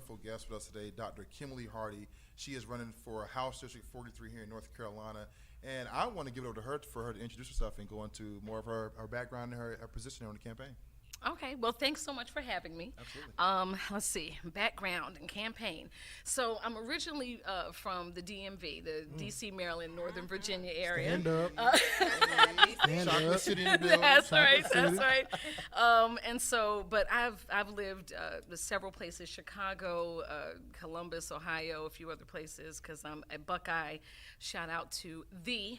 wonderful guest with us today, Dr. Kimberly Hardy. She is running for House District 43 here in North Carolina. And I want to give it over to her for her to introduce herself and go into more of her background and her position on the campaign. Okay, well, thanks so much for having me. Absolutely. Let's see, background and campaign. So I'm originally from the DMV, the D.C., Maryland, Northern Virginia area. Stand up. Stand Chocolate up. City in the building. That's right. City. That's right. And so, but I've lived several places: Chicago, Columbus, Ohio, a few other places. Because I'm a Buckeye. Shout out to the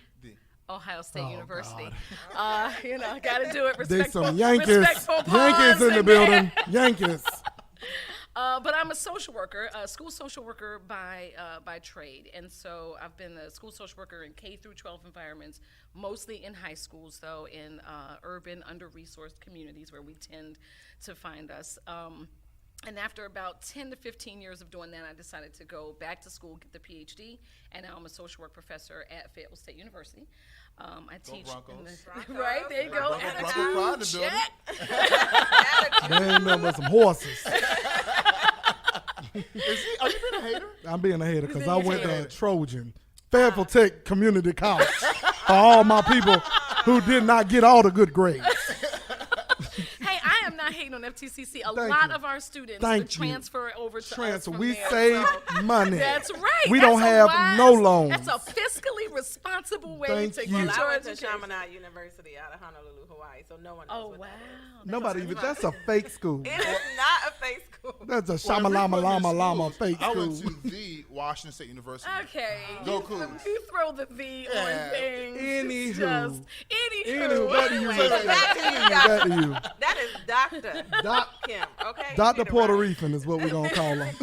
Ohio State Oh, University. Got to do it. There's Respectful, some Yankees. respectful pause Yankees in the in building. there. Yankees. But I'm a social worker, a school social worker by trade, and so I've been a school social worker in K through 12 environments, mostly in high schools, though in urban, under-resourced communities where we tend to find us. And after about 10 to 15 years of doing that, I decided to go back to school, get the PhD, and now I'm a social work professor at Fayetteville State University. I teach. Broncos. Right, there you go. Bronco Attitude pride in the building. check. They ain't nothing but some horses. Are you being a hater? I'm being a hater because I being a went to hater. Trojan, Fayetteville Tech Community College, for all my people who did not get all the good grades. Hey, I am not hating on FTCC. A Thank lot you. of our students Thank would you. transfer over to us Transfer. from We there, save so- money. That's right. We That's don't a have wise- no loans. That's a fiscally responsible way Thank to you. get Well, your I went to education. Chaminade University out of Honolulu, Hawaii, so no one knows Oh, what wow. that is. Nobody even. That's a fake school. It is not a fake school. That's a Well, shama if lama we put lama in lama schools, fake I school. went to the Washington State University. Okay. Go you, Cougs. you throw the "the" Yeah. on things. Anywho. Just, Anywho, back to you, Anyway. Miss Back to you, Back to you. That is Dr. Doc, Kim, okay? You Dr. get it Puerto right. Rican is what we're going to call him.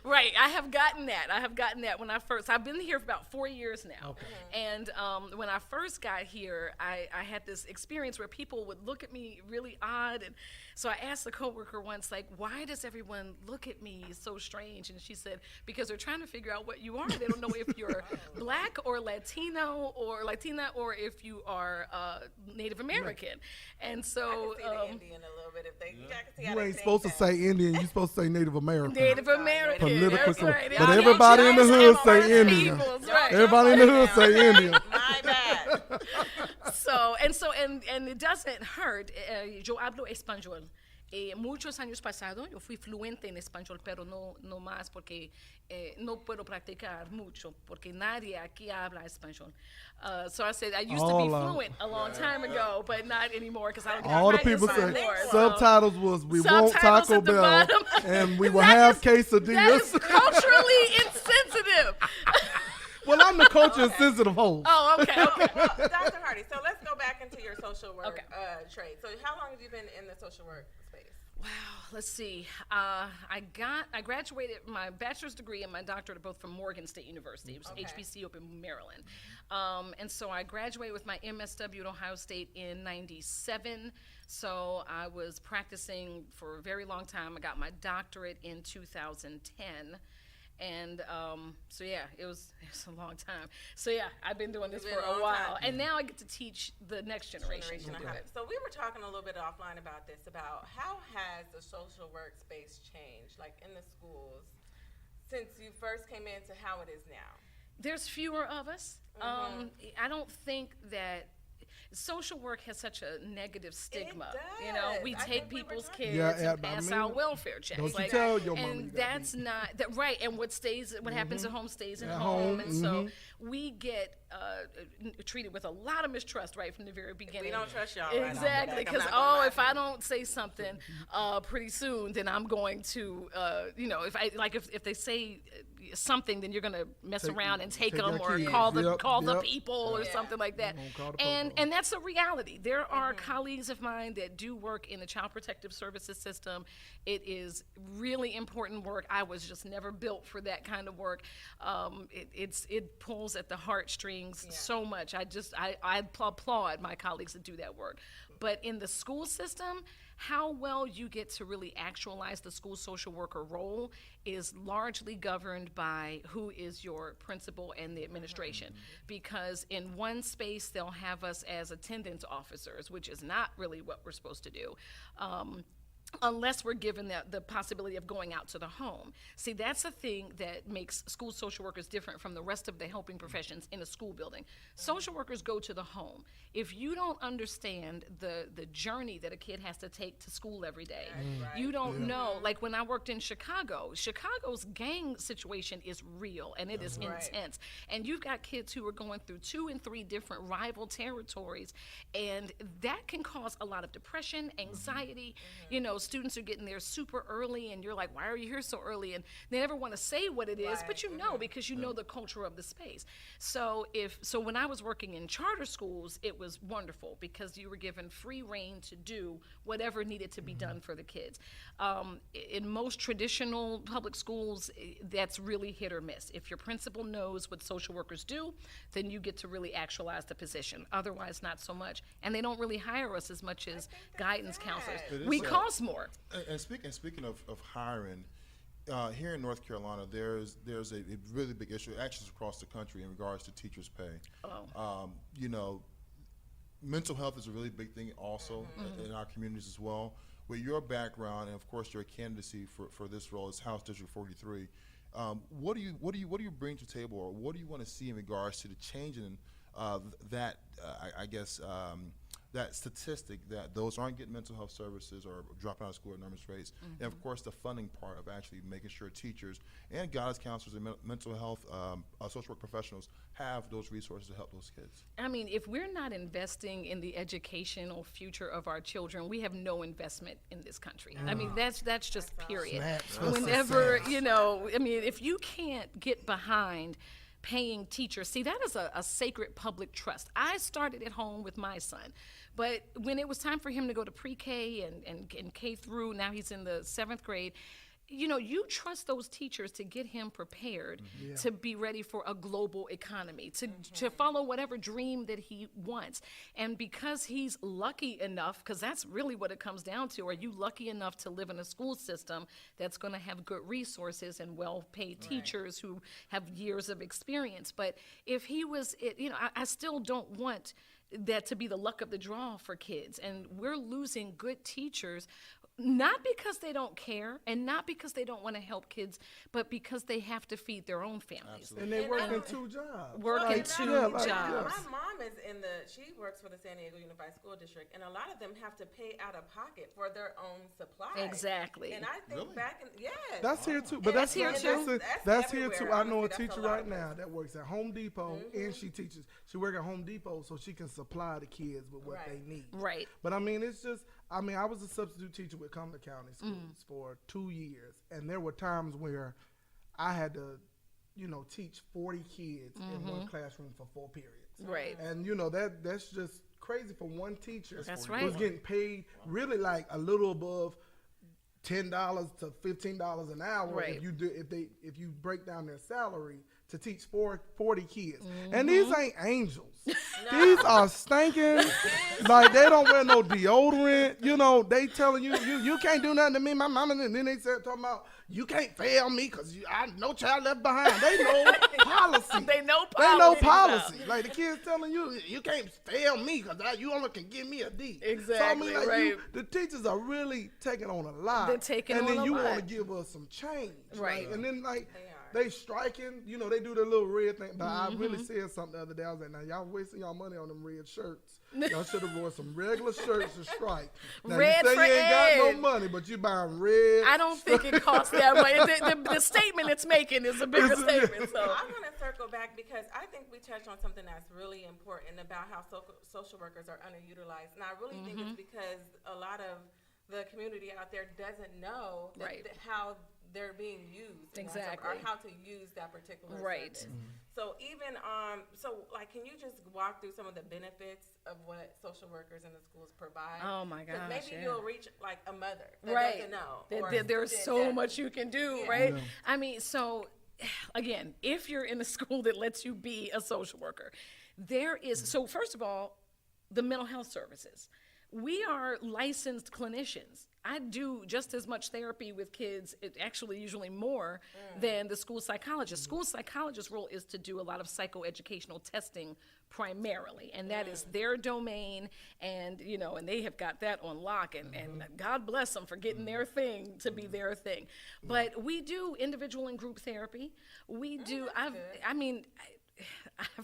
Right, I have gotten that when I've been here for about 4 years now. Okay. And when I first got here, I had this experience where people would look at me really odd. And so I asked a coworker once, like, why does everyone look at me so strange? And she said, because they're trying to figure out what you are. They don't know if you're black or Latino or Latina or if you are Native American. And so I can see the Indian a little bit if they. I can see how You they ain't think supposed to that. say Indian. You're supposed to say Native American. Native American. Political That's correct. right. But Y'all everybody in the just hood have say first Indian. peoples, Don't right. Everybody in the hood put it say down. Indian. My bad. And it doesn't hurt. Yo hablo español. Muchos años pasados yo fui fluente en español, pero no más porque no puedo practicar mucho porque nadie aquí habla español. So I said I used to be All, fluent a long time ago, but not anymore because I don't get All the practice people say anymore, so- subtitles was we want Subtitles Taco at the Bell bottom. and we will That have is- quesadillas. That is culturally insensitive. Well, I'm the culture insensitive host. Oh, okay. Well, Dr. Hardy, so let's go back into your social work Okay. trade. So how long have you been in the social work space? Wow, let's see. I graduated my bachelor's degree and my doctorate both from Morgan State University. It was Okay. HBC up in Maryland. And so I graduated with my MSW at Ohio State in '97. So I was practicing for a very long time. I got my doctorate in 2010. And so yeah, it was a long time. So yeah, I've been doing this It's for been a a long while, time. and now I get to teach the next generation. Generation to do and a half. it. So we were talking a little bit offline about this, about how has the social work space changed, like in the schools, since you first came in to how it is now? There's fewer of us. I don't think that social work has such a negative stigma. You know, does. we I take think we were people's talking kids about Yeah, and I pass mean, out welfare checks. don't you Like, tell your mama you and got that's not that right. And what happens at home stays at At home. home, And so we get treated with a lot of mistrust right from the very beginning. We don't trust y'all right off the Exactly, back. I'm because not gonna lie if to I you. don't say something pretty soon, then I'm going to, if they say something, then you're gonna mess around and take take them your or kids. call the Yep. people or Yeah. something like that. Gonna call the And po-po. and that's a reality. There are colleagues of mine that do work in the Child Protective Services system. It is really important work. I was just never built for that kind of work. It pulls at the heartstrings so much. I applaud my colleagues that do that work. But in the school system, how well you get to really actualize the school social worker role is largely governed by who is your principal and the administration. Because in one space, they'll have us as attendance officers, which is not really what we're supposed to do. unless we're given the possibility of going out to the home. See, that's a thing that makes school social workers different from the rest of the helping professions in a school building. Social workers go to the home. If you don't understand the journey that a kid has to take to school every day, you don't know. Like when I worked in Chicago, Chicago's gang situation is real and it is intense. And you've got kids who are going through 2 and 3 different rival territories, and that can cause a lot of depression, anxiety. You know, students are getting there super early, and you're like, why are you here so early? And they never want to say what it is, but you know, because you know the culture of the space. So when I was working in charter schools, it was wonderful because you were given free reign to do whatever needed to be done for the kids. In most traditional public schools, that's really hit or miss. If your principal knows what social workers do, then you get to really actualize the position. Otherwise, not so much. And they don't really hire us as much as guidance counselors. We cost more. And speaking of hiring, here in North Carolina, there's a really big issue, actually across the country, in regards to teachers' pay. You know, mental health is a really big thing also in our communities as well. With your background and of course your candidacy for this role as House District 43, what do you bring to the table, or what do you want to see in regards to the change in that that statistic that those aren't getting mental health services or dropping out of school at enormous rates, and of course the funding part of actually making sure teachers and guidance counselors and mental health social work professionals have those resources to help those kids. I mean, if we're not investing in the educational future of our children, we have no investment in this country. I mean, that's just period. Whenever, you know, I mean, if you can't get behind paying teachers. See, that is a sacred public trust. I started at home with my son, but when it was time for him to go to pre-K and K through, now he's in the 7th grade, you know, you trust those teachers to get him prepared to be ready for a global economy, to follow whatever dream that he wants. And because he's lucky enough, because that's really what it comes down to, are you lucky enough to live in a school system that's going to have good resources and well-paid teachers who have years of experience? But if he was, you know, I still don't want that to be the luck of the draw for kids. And we're losing good teachers, not because they don't care and not because they don't want to help kids, but because they have to feed their own families. And they work in 2 jobs. Working 2 jobs. My mom is she works for the San Diego Unified School District, and a lot of them have to pay out of pocket for their own supplies. Exactly. And I think back in, That's here too. But that's here too. That's here too. everywhere. I know a Honestly, that's teacher a lot right of now places. that works at Home Depot, and she teaches. She works at Home Depot so she can supply the kids with what they need. Right. But I mean, it's just, I mean, I was a substitute teacher with Cumberland County Schools for 2 years, and there were times where I had to, you know, teach 40 kids in one classroom for 4 periods. Right. And you know that's just crazy for one teacher. That's Who's right. getting paid really like a little above $10 to $15 an hour Right. if you break down their salary to teach 40 kids. And these ain't angels. These are stinking, like they don't wear no deodorant. You know, they telling you can't do nothing to me, my mama. And then they said talking about you can't fail me because I no child left behind. They know policy. They know policy. They know policy. Like the kids telling you can't fail me because you only can give me a D. Exactly. So I mean, like right. the teachers are really taking on a lot. They're taking and on then a you lot. want to give us some change. Right. Like, and then like they striking, you know, they do the little red thing. But I really said something the other day. I was like, now y'all wasting y'all money on them red shirts. Y'all should have wore some regular shirts to strike. Now Red you say for you ain't got Ed. no money, but you buying red. I don't think it costs that much. The statement it's making is a bigger statement. So I'm going to circle back because I think we touched on something that's really important about how social workers are underutilized. And I really think it's because a lot of the community out there doesn't know how they're being used. Exactly. Or how to use that particular service. So even, like, can you just walk through some of the benefits of what social workers in the schools provide? Oh my gosh. Maybe you'll reach like a mother that doesn't know. or There's student so that- much you can do, right? I mean, so again, if you're in a school that lets you be a social worker, there is, so first of all, the mental health services. We are licensed clinicians. I do just as much therapy with kids, actually usually more than the school psychologist. School psychologist's role is to do a lot of psychoeducational testing primarily, and that is their domain, and and they have got that on lock, and God bless them for getting their thing to be their thing. But we do individual and group therapy. We do, I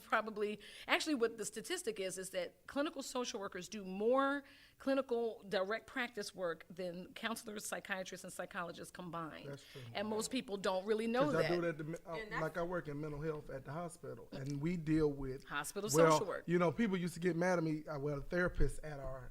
probably, actually what the statistic is that clinical social workers do more clinical direct practice work than counselors, psychiatrists, and psychologists combined. That's true. And most people don't really know 'Cause that. I do that, like I work in mental health at the hospital, and we deal with Hospital social work. People used to get mad at me. The therapists at our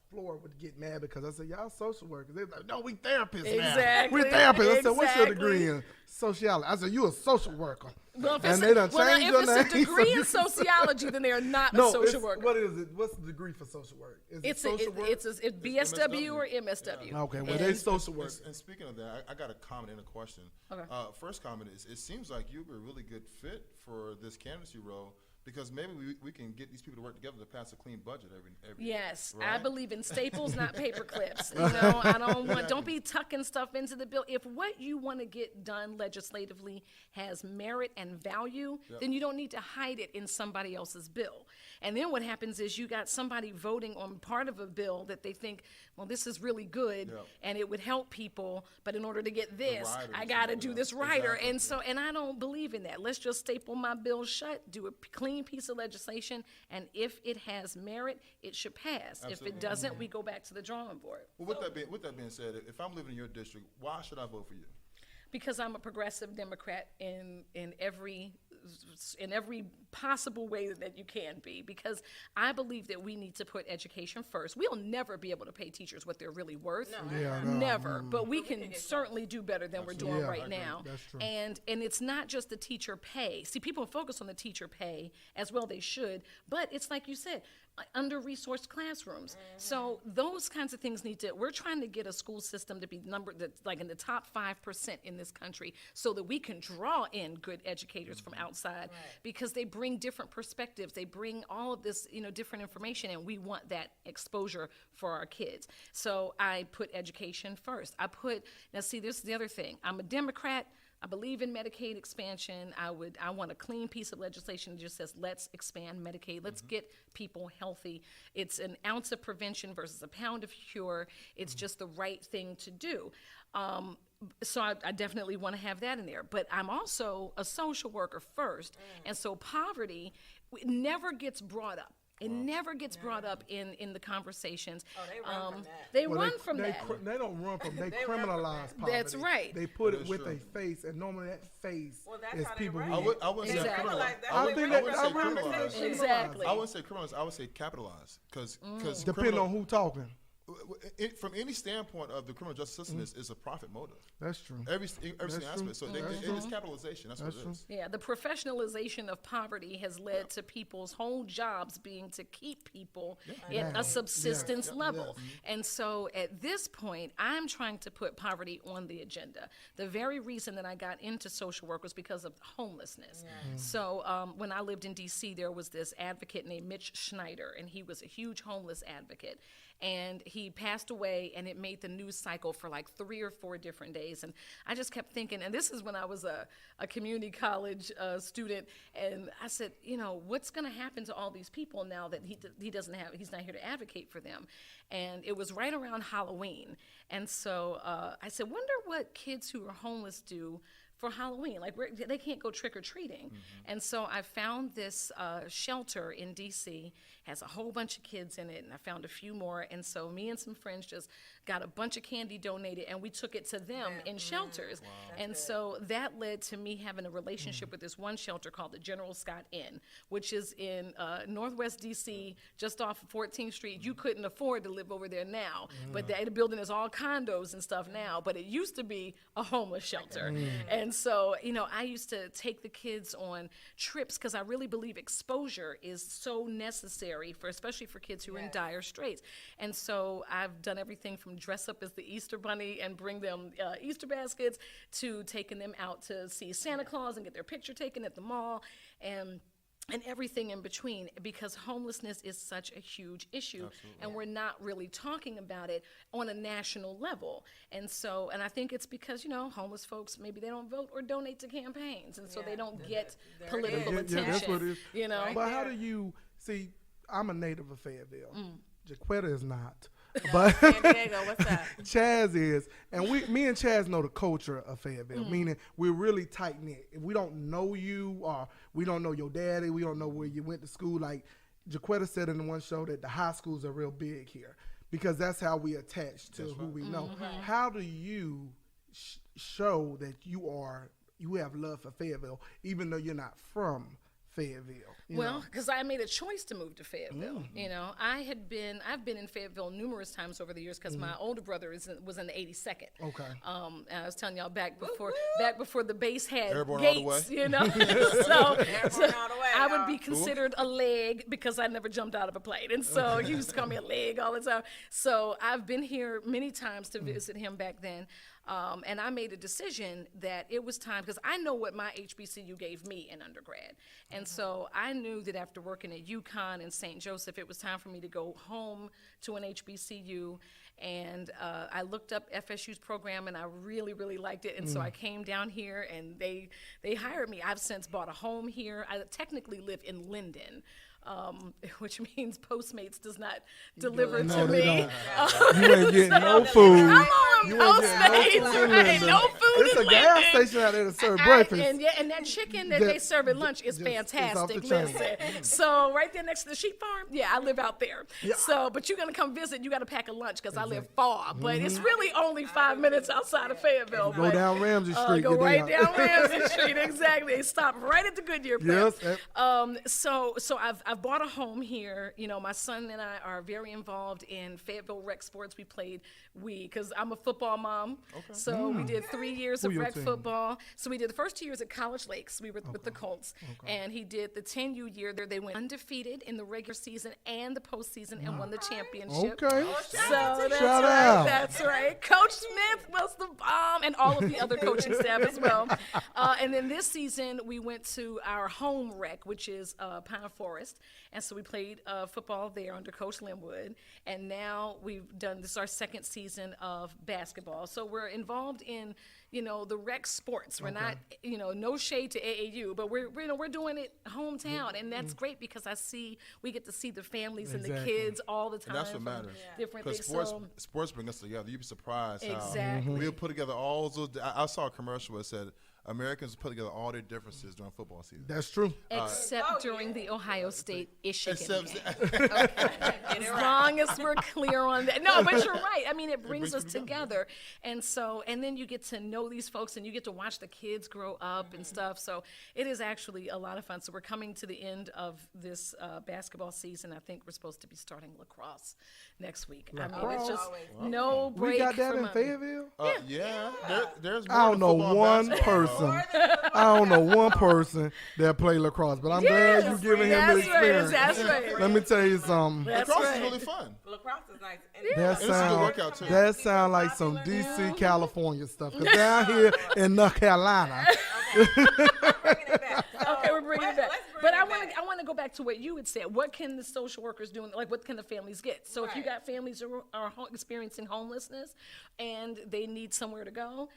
floor would get mad because I said, y'all social workers. They're like, no, we therapists now. Exactly. We therapists. I said, what's your Exactly. degree in sociology? I said, you a social worker. Well, if And they done if changed your it's a name, degree so in you- sociology, then they are not a No, social worker. what is it? What's the degree for social work? Is it social work? It's BSW or MSW. Okay, well, And- they social work. And speaking of that, I got a comment and a question. Okay. First comment is, it seems like you'd be a really good fit for this candidacy role, because maybe we can get these people to work together to pass a clean budget every Yes, right? I believe in staples, not paper clips. Don't be tucking stuff into the bill. If what you want to get done legislatively has merit and value, then you don't need to hide it in somebody else's bill. And then what happens is you got somebody voting on part of a bill that they think, well, this is really good and it would help people, but in order to get this, I got to do this rider. Exactly. And I don't believe in that. Let's just staple my bill shut, do a clean piece of legislation, and if it has merit, it should pass. Absolutely. If it doesn't, we go back to the drawing board. Well, with that being said, if I'm living in your district, why should I vote for you? Because I'm a progressive Democrat in every possible way that you can be, because I believe that we need to put education first. We'll never be able to pay teachers what they're really worth. Never. But we can certainly do better than we're doing right now. That's true. And it's not just the teacher pay. See, people focus on the teacher pay, as well they should, but it's like you said, under-resourced classrooms. So those kinds of things we're trying to get a school system to be numbered that's like in the top 5% in this country, so that we can draw in good educators from outside, because they bring different perspectives. They bring all of this, different information, and we want that exposure for our kids. So I put education first. Now see, this is the other thing. I'm a Democrat. I believe in Medicaid expansion. I want a clean piece of legislation that just says, let's expand Medicaid. Let's get people healthy. It's an ounce of prevention versus a pound of cure. It's just the right thing to do. So I definitely want to have that in there. But I'm also a social worker first. And so poverty never gets brought up. It never gets brought up in the conversations. Oh, they run from that. They run from that. They don't run from. They They run from criminalize that. poverty. That's right. They put That it is with true. a face, and normally that face That's is how they people run. who. I wouldn't say Exactly. criminalize. Like that. I They think run that from I the really think conversation. they Exactly. I wouldn't say criminalize. I would say capitalize, because Depending on who talking. from any standpoint of the criminal justice system, is a profit motive. That's true. Every single true. aspect. So That's it is capitalization. That's what it true. is. Yeah, the professionalization of poverty has led to people's whole jobs being to keep people at a subsistence level. And so at this point, I'm trying to put poverty on the agenda. The very reason that I got into social work was because of homelessness. So when I lived in D.C., there was this advocate named Mitch Schneider, and he was a huge homeless advocate. And he passed away, and it made the news cycle for like 3 or 4 different days. And I just kept thinking, and this is when I was a community college student, and I said, what's going to happen to all these people now that he's not here to advocate for them? And it was right around Halloween. And so I said, wonder what kids who are homeless do for Halloween. Like, they can't go trick-or-treating. And so I found this shelter in D.C., has a whole bunch of kids in it, and I found a few more. And so me and some friends just got a bunch of candy donated, and we took it to them in shelters. And so that led to me having a relationship with this one shelter called the General Scott Inn, which is in Northwest D.C., just off of 14th Street. You couldn't afford to live over there now, but the building is all condos and stuff now, but it used to be a homeless shelter. And so, I used to take the kids on trips, because I really believe exposure is so necessary, especially for kids who are in dire straits. And so I've done everything from dress up as the Easter Bunny and bring them Easter baskets, to taking them out to see Santa Claus and get their picture taken at the mall. And and everything in between, because homelessness is such a huge issue. Absolutely. And we're not really talking about it on a national level. And so, and I think it's because, homeless folks, maybe they don't vote or donate to campaigns, and so they don't get there it political is. attention. that's what it is. Right But how there. do you see? I'm a native of Fayetteville. Jaquetta is not. But San Diego, what's up? Chaz is, and me and Chaz know the culture of Fayetteville, meaning we're really tight knit. If we don't know you, or we don't know your daddy, we don't know where you went to school. Like Jaquetta said in the one show that the high schools are real big here because that's how we attach to who we know. How do you show that you have love for Fayetteville, even though you're not from Fayetteville? Well, because I made a choice to move to Fayetteville. I've been in Fayetteville numerous times over the years because my older brother was in the 82nd. Okay. And I was telling y'all back before the base had Airborne all the gates, way. so Airborne all the way, I would y'all. be considered a leg because I never jumped out of a plane, and so he used to call me a leg all the time. So I've been here many times to visit him back then. And I made a decision that it was time, because I know what my HBCU gave me in undergrad. And so I knew that after working at UConn and St. Joseph, it was time for me to go home to an HBCU. And I looked up FSU's program, and I really, really liked it. And so I came down here, and they hired me. I've since bought a home here. I technically live in Linden. Which means Postmates does not deliver No, to they me. don't. You ain't getting no food. I'm on You ain't getting Postmates, no food in right? Linden. No food It's in a gas Linden. station out there to serve I- breakfast. and that chicken that they serve at lunch is just- it's off fantastic. the chain. Listen, so right there next to the sheep farm, I live out there. So, but you're gonna come visit, you got to pack a lunch because I live far. But it's really only 5 minutes outside of Fayetteville. Go but, down Ramsey Street. Go get right there. down Ramsey Street, exactly. Stop right at the Goodyear plant. Yes. So I've bought a home here. My son and I are very involved in Fayetteville rec sports. Because I'm a football mom. Okay. So we did 3 years Who of your rec team? football. So we did the first 2 years at College Lakes. We were with the Colts. And he did the 10U year there. They went undefeated in the regular season and the postseason and won the championship. Okay. So that's Shout right. out. That's right. Coach Smith was the bomb, and all of the other coaching staff as well. And then this season we went to our home rec, which is Pine Forest, and so we played football there under Coach Linwood. And now this is our second season of basketball. So we're involved in the rec sports. We're not no shade to AAU, but we're doing it hometown, and that's great because we get to see the families and the Exactly. kids all the time. And that's what from matters. Different Because things. sports bring us together. You'd be surprised Exactly. how we'll put together all those. I saw a commercial that said Americans put together all their differences during football season. That's true. Except during the Ohio State-Michigan Except- game. As long as we're clear on that. No, but you're right. I mean, it brings us together. And then you get to know these folks, and you get to watch the kids grow up and stuff. So it is actually a lot of fun. So we're coming to the end of this basketball season. I think we're supposed to be starting lacrosse next week. I mean, it's just no break. We got that from in Fayetteville? There's more I don't than know football one and basketball. person. I don't know one person that played lacrosse, but I'm glad you're giving him the That's right. experience. That's right. Let me tell you something. That's Lacrosse right. is really fun. Lacrosse is nice. And That And it's a good sound workout, too. that sound like some DC, California stuff. Cause down here in North Carolina, bringing it back. So Okay, we're bringing it back. let's bring But it I want to go back to what you had said. What can the social workers do? Like, what can the families get? So if you Right. got families who are experiencing homelessness and they need somewhere to go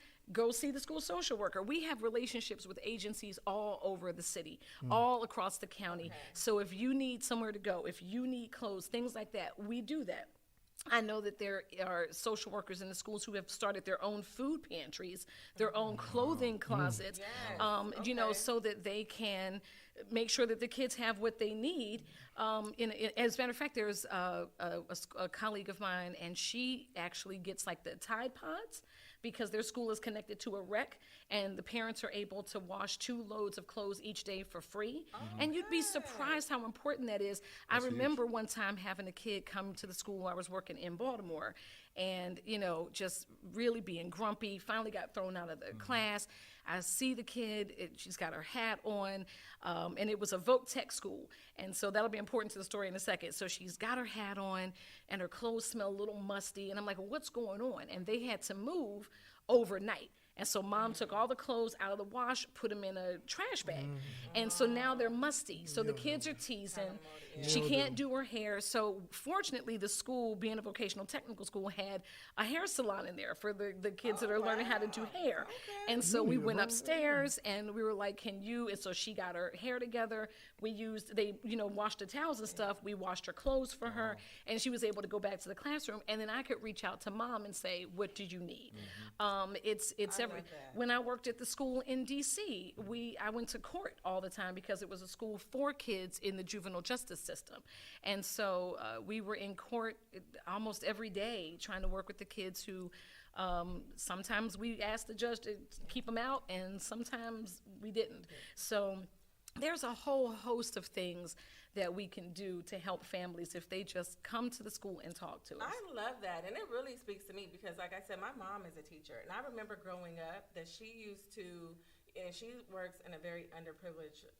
see the school social worker. We have relationships with agencies all over the city, all across the county. So if you need somewhere to go, if you need clothes, things like that, we do that. I know that there are social workers in the schools who have started their own food pantries, their own clothing closets, so that they can make sure that the kids have what they need. As a matter of fact, there's a colleague of mine, and she actually gets like the Tide Pods because their school is connected to a rec, and the parents are able to wash 2 loads of clothes each day for free. And you'd be surprised how important that is. I remember one time having a kid come to the school I was working in Baltimore, and just really being grumpy, finally got thrown out of the class. I see the kid, she's got her hat on, and it was a Voc Tech school, and so that'll be important to the story in a second. So she's got her hat on, and her clothes smell a little musty, and I'm like, well, what's going on? And they had to move overnight. And so mom took all the clothes out of the wash, put them in a trash bag. And so now they're musty. So the kids are teasing. She can't do her hair. So fortunately, the school, being a vocational technical school, had a hair salon in there for the kids that are learning how to do hair. And so we went upstairs and we were like, can you? And so she got her hair together. They washed the towels and stuff. We washed her clothes for her. And she was able to go back to the classroom. And then I could reach out to mom and say, what do you need? When I worked at the school in D.C., I went to court all the time because it was a school for kids in the juvenile justice system. And so we were in court almost every day trying to work with the kids who sometimes we asked the judge to keep them out and sometimes we didn't. So there's a whole host of things that we can do to help families if they just come to the school and talk to us. I love that, and it really speaks to me because, like I said, my mom is a teacher, and I remember growing up that she used to, and she works in a very underprivileged,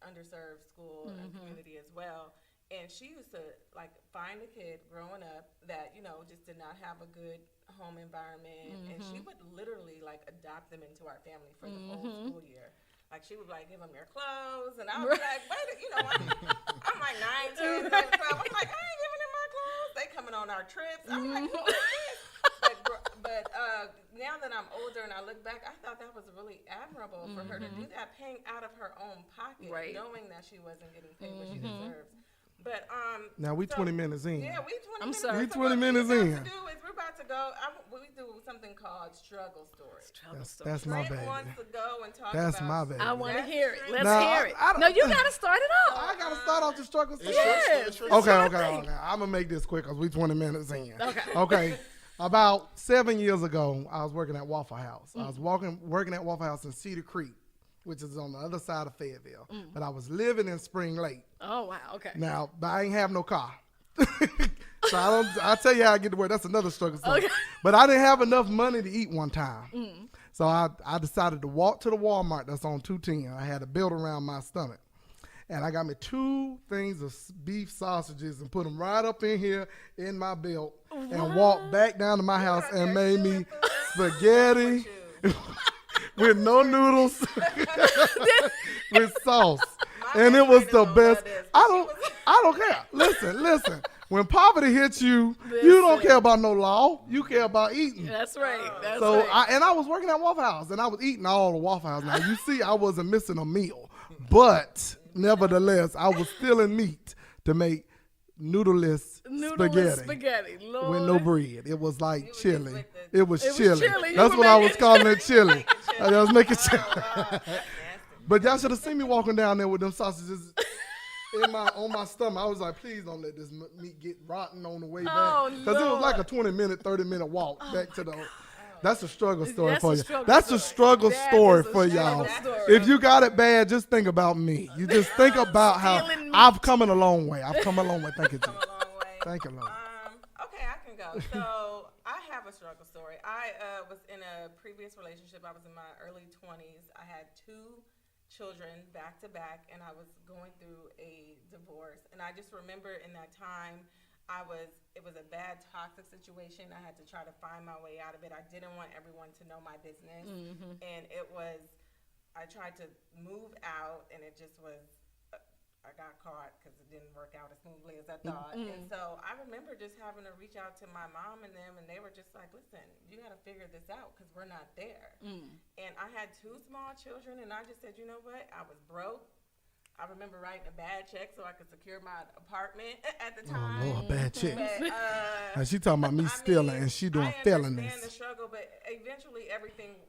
underserved school and community as well, and she used to, like, find a kid growing up that, just did not have a good home environment, and she would literally, like, adopt them into our family for the whole school year. Like, she would, like, give them their clothes, and I would be like, wait, I'm like 9, 10, 11, 12. I'm like, I ain't giving them my clothes. They coming on our trips. I'm like, who is this? But now that I'm older and I look back, I thought that was really admirable for her to do that, paying out of her own pocket, knowing that she wasn't getting paid what she deserves. But now we 20 minutes in. Yeah, we 20 I'm minutes. sorry. We 20 minutes in. We're about to go. We do something called struggle stories. That's my Trent baby. wants to go and talk That's about. my baby. I want to hear it. Let's Now, hear it. I don't- No, you got to start it off. I gotta start off the struggle story. Yes. Okay. I'm gonna make this quick because we 20 minutes in. Okay. Okay. About 7 years ago, I was working at Waffle House. I was working at Waffle House in Cedar Creek, which is on the other side of Fayetteville. But I was living in Spring Lake. Oh, wow. Okay. Now, but I ain't have no car. So I'll tell you how I get to work. That's another struggle story. Okay. But I didn't have enough money to eat one time. So I decided to walk to the Walmart that's on 210. I had a belt around my stomach. And I got me 2 things of beef sausages and put them right up in here in my belt and walked back down to my house and made me spaghetti with no noodles with sauce. And it was the best. I don't care. Listen. When poverty hits you, you don't care about no law. You care about eating. That's right. That's So right. I was working at Waffle House and I was eating all the Waffle House. Now you see, I wasn't missing a meal, but nevertheless, I was stealing meat to make noodleless spaghetti Lord. with no bread. It was like was chili. just It was chili. chili. You That's were what I was making calling it, chili. I was making chili. Nasty. But y'all should have seen me walking down there with them sausages on my stomach. I was like, please don't let this meat get rotten on the way back. Oh, Because it was like a Lord. 20-minute, 30-minute walk back to the... That's a struggle story That's for a you. struggle That's a story. struggle That story is a for struggle y'all. story. If you got it bad, just think about me. You just think about how Stealing meat. I've come a long way. Thank you, G. Come a long way. Thank you, Lord. Okay, I can go. So I have a struggle story. I was in a previous relationship. I was in my early 20s. I had 2 children back to back, and I was going through a divorce. And I just remember in that time, it was a bad toxic situation. I had to try to find my way out of it. I didn't want everyone to know my business. And I tried to move out, and it just was, I got caught because it didn't work out as smoothly as I thought. And so I remember just having to reach out to my mom and them, and they were just like, listen, you got to figure this out because we're not there. And I had 2 small children, and I just said, you know what? I was broke. I remember writing a bad check so I could secure my apartment at the time. Oh, Lord, bad check. But, Now she talking about me stealing and she doing felonies. I understand the struggle, but eventually everything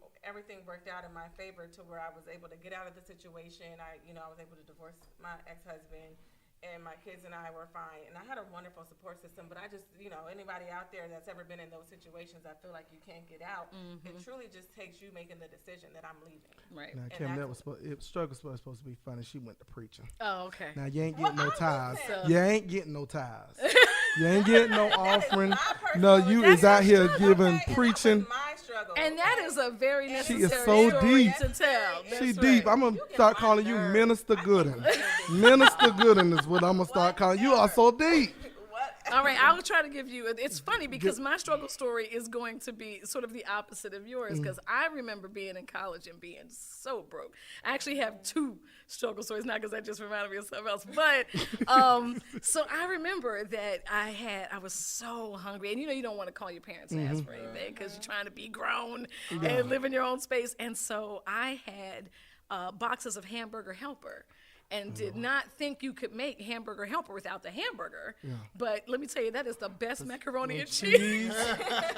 worked out in my favor to where I was able to get out of the situation. I was able to divorce my ex-husband, and my kids and I were fine. And I had a wonderful support system, but I just, anybody out there that's ever been in those situations, I feel like you can't get out. It truly just takes you making the decision that I'm leaving. Right. Now, And Kim, that's- struggle was supposed to be funny. She went to preaching. Oh, okay. Now, you ain't getting no ties. So- You ain't getting no ties. You ain't getting no offering. My No, personal- you that's is out my here struggle, giving, okay? And preaching. that was my struggle. And that is a very She necessary is so story deep. to tell. She That's deep. right. I'm going to You get start on my calling you nerves. Minister Gooden. Minister Gooden is what I'm going to start calling you. You are so deep. What? All right, I'll try to give you. It's funny because my struggle story is going to be sort of the opposite of yours because I remember being in college and being so broke. I actually have two struggle stories, not because that just reminded me of something else, but so I remember that I was so hungry, and you don't want to call your parents and ask for anything because you're trying to be grown and live in your own space, and so I had boxes of Hamburger Helper. And did not think you could make Hamburger Helper without the hamburger. Yeah. But let me tell you, that is the best macaroni and cheese.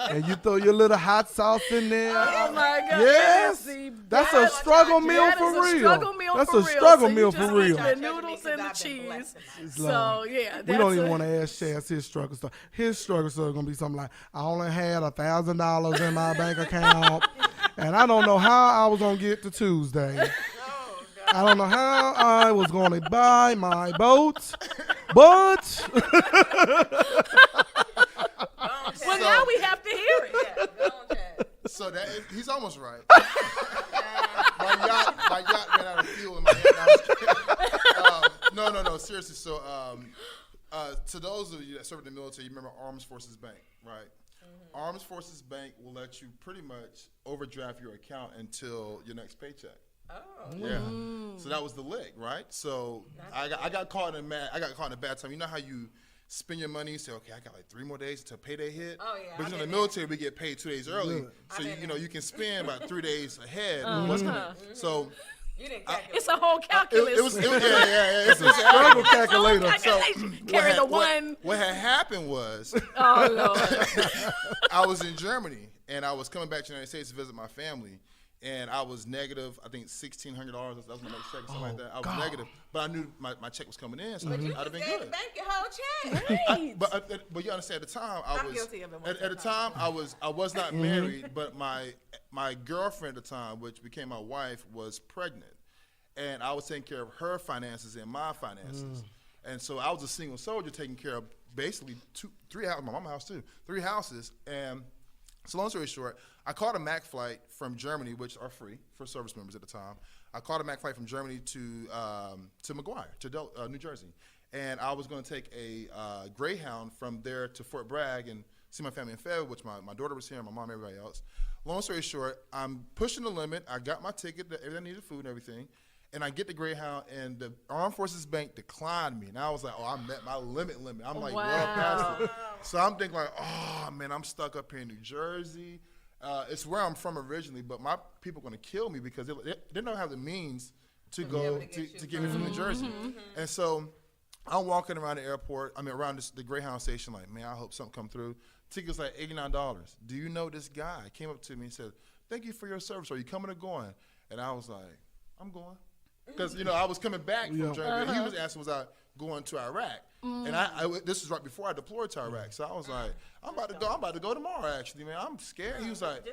And you throw your little hot sauce in there. Oh, my God. Yes. That's a struggle meal for real. That's a struggle meal for real. The noodles and the cheese. So, yeah. We don't even want to ask Chaz his struggle story. His struggle story is going to be something like, I only had $1,000 in my bank account, and I don't know how I was going to get to Tuesday. I don't know how I was going to buy my boat, but. Well, now we have to hear it. So he's almost right. my yacht ran out of fuel in my head. No, seriously. So, to those of you that serve in the military, you remember Armed Forces Bank, right? Mm-hmm. Armed Forces Bank will let you pretty much overdraft your account until your next paycheck. Oh. Yeah. So that was the lick, right? So I got caught in a bad time. You know how you spend your money, you say, okay, I got like 3 more days until payday hit. Oh yeah. But in the military, we get paid 2 days early, so you can spend about 3 days ahead. So. You didn't calculate. It's a whole calculus. It was It's a struggle calculator. So carry the one. What had happened was, oh Lord, I was in Germany and I was coming back to the United States to visit my family. And I was negative, I think $1,600. That was my next check, something like that. I was negative, but I knew my check was coming in, so I'd have been good. The bank your whole check. Right. But you understand, at the time I'm guilty of it. At the time I was not married, but my girlfriend at the time, which became my wife, was pregnant, and I was taking care of her finances and my finances, and so I was a single soldier taking care of basically 3 houses, my mama's house too, 3 houses, and. So long story short, I caught a MAC flight from Germany, which are free for service members at the time. I caught a MAC flight from Germany to McGuire, to New Jersey. And I was going to take a Greyhound from there to Fort Bragg and see my family in Fayetteville, which my daughter was here, my mom, everybody else. Long story short, I'm pushing the limit. I got my ticket, everything I needed, food and everything. And I get the Greyhound, and the Armed Forces Bank declined me. And I was like, I met my limit. I'm like, well past it. So I'm thinking like, oh, man, I'm stuck up here in New Jersey. It's where I'm from originally, but my people are going to kill me because they don't have the means to go to get me from New Jersey. And so I'm walking around the airport, around the Greyhound station like, man, I hope something come through. Ticket's like $89. Do you know this guy? Came up to me and said, thank you for your service. Are you coming or going? And I was like, I'm going. Because, I was coming back from Germany. He was asking, was I going to Iraq? And this was right before I deployed to Iraq. So I was like, I'm about to go tomorrow, actually, man. I'm scared. He was like,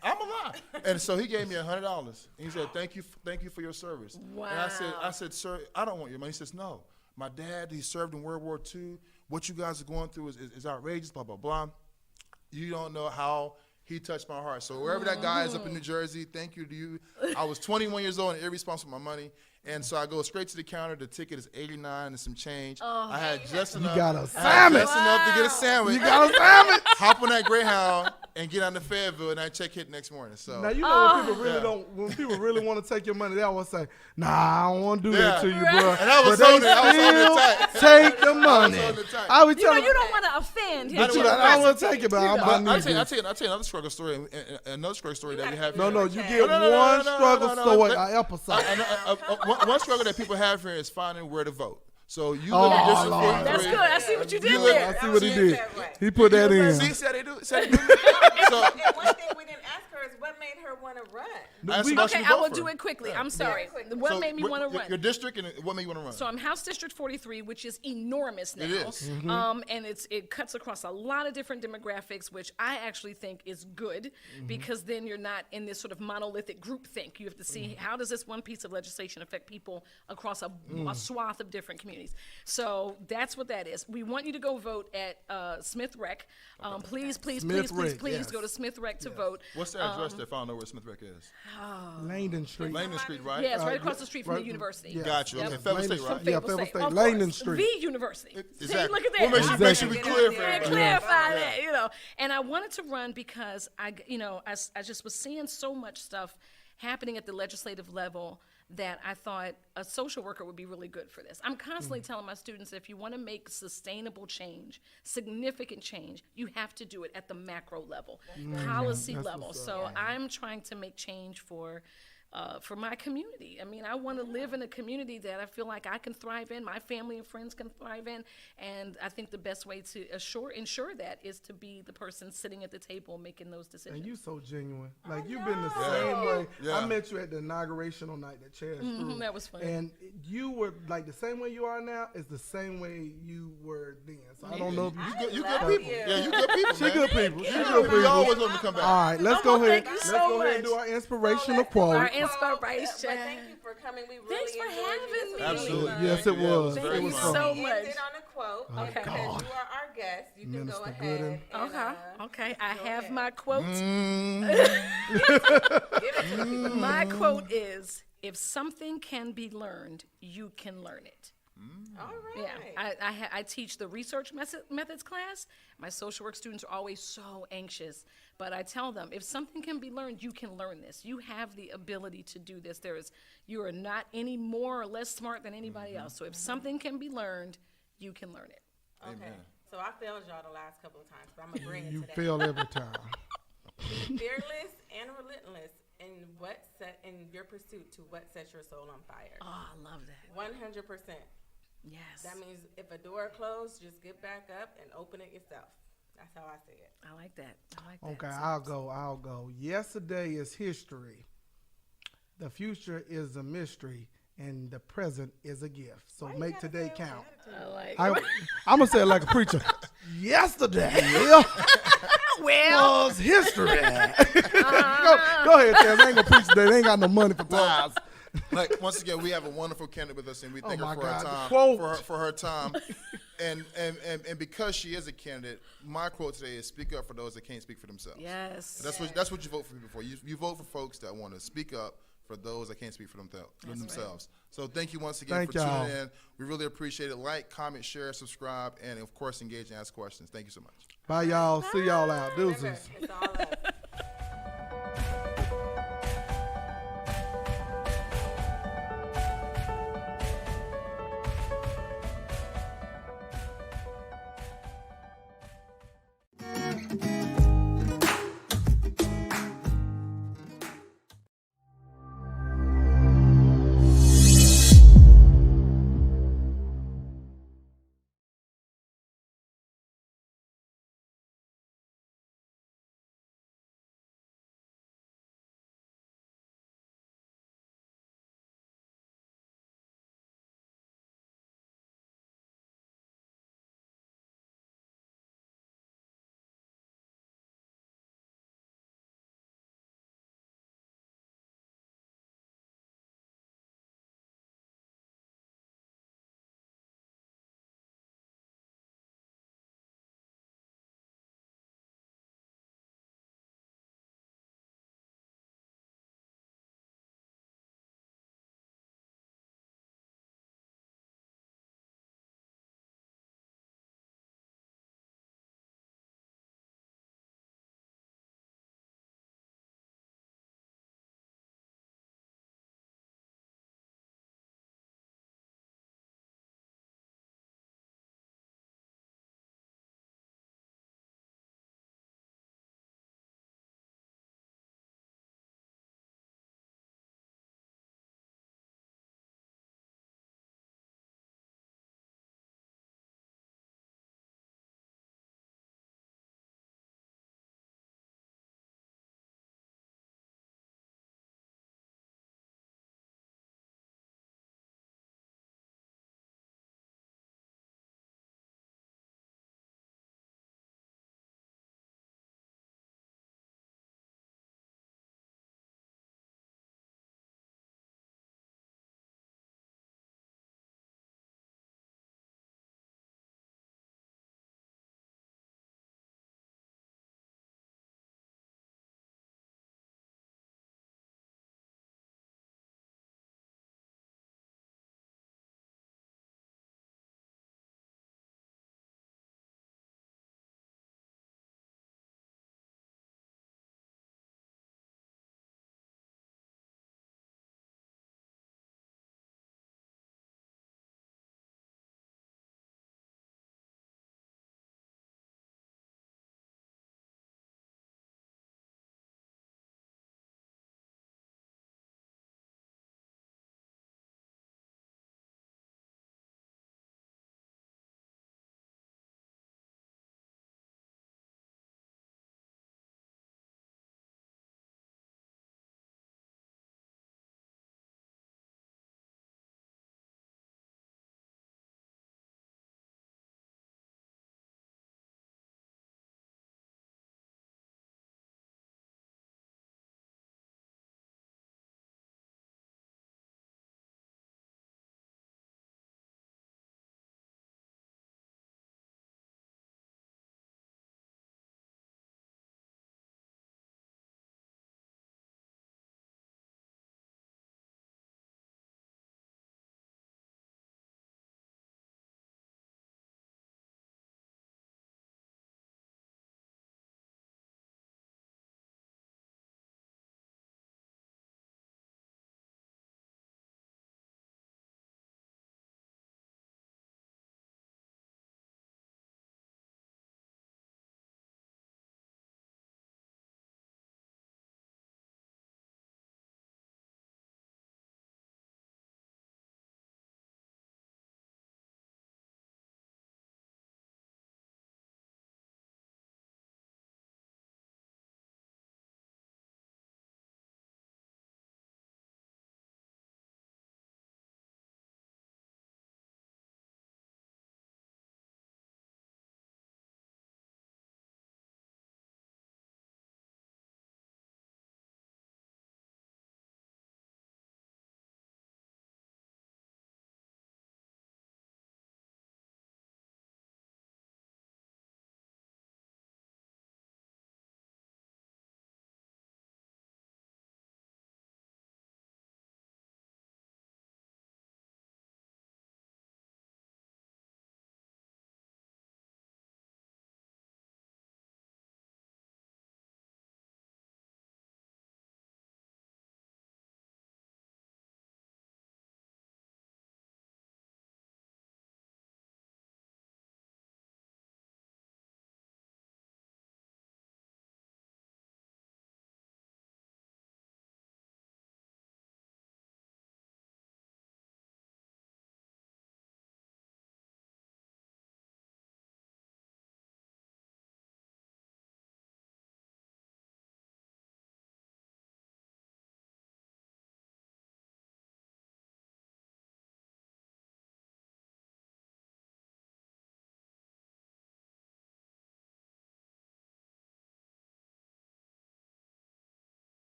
I'm alive. And so he gave me $100. And he said, thank you for your service. Wow. And I said, sir, I don't want your money. He says, no. My dad, he served in World War II. What you guys are going through is outrageous, blah, blah, blah. You don't know how he touched my heart. So wherever that guy is up in New Jersey, thank you to you. I was 21 years old and irresponsible with my money. And so I go straight to the counter. The ticket is $89 and some change. I had just enough. You got a sandwich. Just enough to get a sandwich. You got a sandwich. Hop on that Greyhound and get on to Fayetteville, and that check hit next morning. So now you know when people really want to take your money, they always say, "Nah, I don't want to do that to you, bro." And I was holding tight. Take the money. I was telling you don't want to offend him. I don't want to take it, but I'll tell you another struggle story. Another struggle story that we have. No, you get one struggle story an episode. One struggle that people have here is finding where to vote. So you live in District 43. That's good. I see what you did there. I see what he did. He put that in. See how they do it? So, and one thing we didn't ask her is what made her want to run. Okay, I will do it quickly. I'm sorry. What made me want to run? Your district and what made you want to run? So I'm House District 43, which is enormous now. It is. And it cuts across a lot of different demographics, which I actually think is good because then you're not in this sort of monolithic group think. You have to see how does this one piece of legislation affect people across a swath of different communities. So that's what that is. We want you to go vote at Smith Rec. Please go to Smith Rec to vote. What's the address there if I don't know where Smithwick is. Langdon Street. Langdon Street, right? Yeah, it's right across the street from right- the university. yeah. Gotcha. Okay, Yep. Fayetteville State, Langdon right? Street. Yeah, Fayetteville State. Langdon Street. The university. See, Exactly. look at that. We'll make sure we clear for Yeah, everybody. clarify that, you know. And I wanted to run because I just was seeing so much stuff happening at the legislative level that I thought a social worker would be really good for this. I'm constantly telling my students, if you want to make sustainable change, significant change, you have to do it at the macro level, policy That's level. what's So I'm trying to make change for my community. I mean, I want to live in a community that I feel like I can thrive in, my family and friends can thrive in, and I think the best way to ensure that is to be the person sitting at the table making those decisions. And you so genuine. Like, you've been the same way. Yeah. I met you at the inaugurational night that Chad threw. That was fun. And you were, like, the same way you are now is the same way you were then. So I don't know if You love good people. you. Yeah, you good people, She man. good people. She Yeah, good we people. always want them to come back. All right, let's Oh, go ahead. thank you Let's so go ahead and much. do our inspirational Let's do quote. Our quote. inspiration. But thank you for coming. We really Thanks for enjoyed having you. This was me. Absolutely. fun. Yes, it Yeah, was. Thank very you fun. so We much. ended on a quote. Okay. Because you are our guest, you can Minister go ahead. Gooden. And, Okay, I go have ahead. my quote. Give it to the people. My quote is, if something can be learned, you can learn it. All right. Yeah, I teach the research methods class. My social work students are always so anxious, but I tell them, if something can be learned, you can learn this. You have the ability to do this. You are not any more or less smart than anybody else. So if something can be learned, you can learn it. Okay. Amen. So I failed y'all the last couple of times, but I'm gonna bring it You today. fail every time. Be fearless and relentless in your pursuit to what sets your soul on fire. Oh, I love that. 100%. Yes. That means if a door closed, just get back up and open it yourself. That's how I see it. I like that. I like that. Okay, So- I'll go. Yesterday is history. The future is a mystery, and the present is a gift. So Why you make gotta today say it with count. attitude? I like I'm gonna say it like a preacher. Yesterday well, was history. go ahead, Taz. I ain't gonna preach today. They ain't got no money for ties. Like, once again, we have a wonderful candidate with us, and we thank my her for her God, the time. quote. For her time, and because she is a candidate, my quote today is: "Speak up for those that can't speak for themselves." yes. That's what you vote for people for. You vote for folks that want to speak up for those that can't speak for themselves. So thank you once again Thank for y'all. tuning in. We really appreciate it. Like, comment, share, subscribe, and of course engage and ask questions. Thank you so much. Bye, y'all. See y'all out. Remember, Deuces. it's all us.